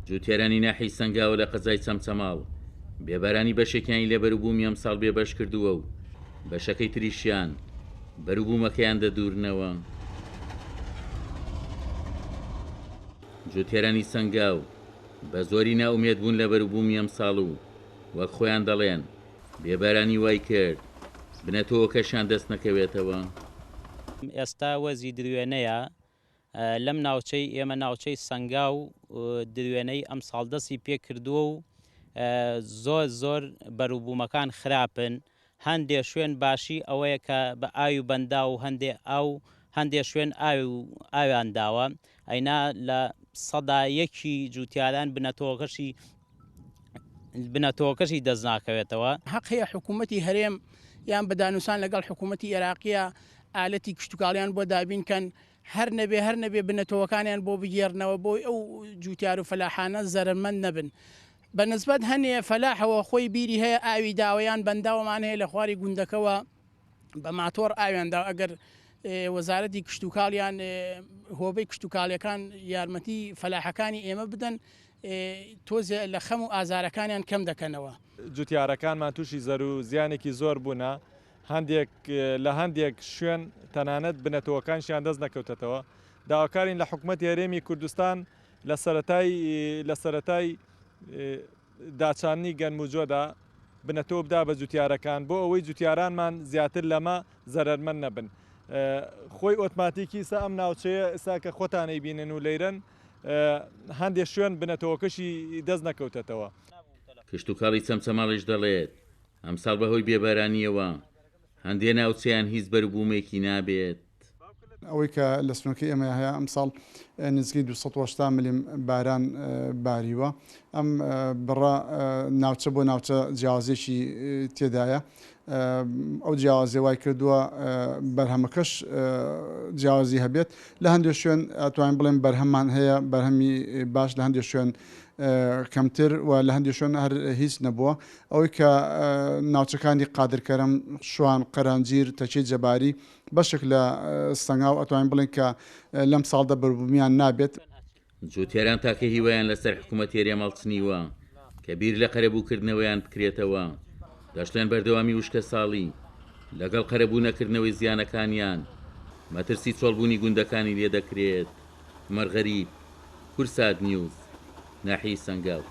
جوتیارانی ناحی سەنگاوە لە قەزای چەمچەماڵ بێبارانی بەشێکیانی لە بەروبوومی ئەم ساڵ بێبەش کردووە و بەشەکەی تریشیان بەروبوومەکەیان دەدورنەوە. جوتیارانی سەنگاو بە زۆری ناومێد بوون لە بەروبوومی ئەم ساڵ و وەک خۆیان دەڵێن بێبارانی وای کرد بنەتەوە کەشیان دەست نەکەوێتەوە. ئێستا وەزی دروێنەیە لەم ناوچەی ئێمە ناوچەی سەنگاو دروێنەی ئەم ساڵ دەستی پێ کردووە و زۆر بەروبوومەکان خراپن. هەندێک شوێن باشی ئەوەیە کە بە ئاوی بەندا و هەندێک شوێن ئاویان داوە ئەینا لە 100% جوتیاران بنەتۆکەشی دەست ناکەوێتەوە. حەق هەیە حکوومەتی هەرێم یان بەدانووسان لەگەڵ حکوومەتی عێراقیە ئالەتی کشتتوکاڵیان بۆ دابینکەن هەر نەبێ بنەتەوەکانیان بۆ بگێڕنەوە بۆی ئەو جوتیار و فەلاحانە زەرمەند نەبن. بەنسبەت هەنێ فەلاحەوە خۆی بیری هەیە ئاوی داوایان بەنداوەمان هەیە لە خواری گوندەکەەوە بە ماتۆر ئاویاندا ئەگەر وەزارەتی کشتتوکاڵیان هۆبەی کشتتوکاڵیەکان یارمەتی فەلاحەکانی ئێمە بدەن تۆزێ لە خەم و ئازارەکانیان کەم دەکەنەوە. جوتیارەکانمان تووشی زەر و زیانێکی زۆر بوونە لە هەندێک شوێن تەنانەت بنەتەوەکانشیان دەست نەکەوتێتەوە. داواکارین لە حکوومەتی هەرێمی کوردستان لە سەرەتای داچانی گەنموجۆدا بنەتەوە بدا بە جوتیارەکان بۆ ئەوەی جوتیارانمان زیاتر لەمە زەرمەند نەبن. خۆی ئۆتماتیکی سا ئەم ناوچەیە ئێستا کە خۆتانەی بینن و لەیرن هەندێک شوێن بنەتەوەکەشی دەست نەکەوتێتەوە. کشتتوکاڵی چەمچەماڵیش دەڵێت ئەم ساڵ بەهۆی بێبارانیەوە هەندێ ناوچەیان هیچ بەروبوومێکی نابێت. ئەوەی کە لە سنووکی ئێمە هەیە ئەم ساڵ نزیکی 280 ملیم باران باریوە. ئەم بڕە ناوچە بۆ ناوچە جیاوازێکی تێدایە. ئەو جیاوازێ وای کردووە بەرهەمەکەش جیاوازی هەبێت. لە هەندێک شوێن ئەتوانین بڵێن بەرهەممان هەیە بەرهەمی باش لە هەندێک شوێن کەمتر و لە هەندێک شوێن هەر هیچ نەبووە. ئەوەی کە ناوچەکانی قادرکەرم شوان قەرانجیر تەچی جەباری بەشێک لە سەنگاو ئەتوانین بڵێن کە لەم ساڵدا بەروبوومیان نابێت. جوتیاران تاکە هیوایان لەسەر حکوومەتی هەرێم هەڵچنیوە کە بیر لە قەرەبووکردنەوەیان بکرێتەوە. دەشتێن بەردەوامی وشکە ساڵی لەگەڵ قەرەبوونەکردنەوەی زیانەکانیان مەترسی چۆڵبوونی گوندەکانی لێ دەکرێت. مەرغەریب، کورسات نیوز، ناحیی سەنگاو.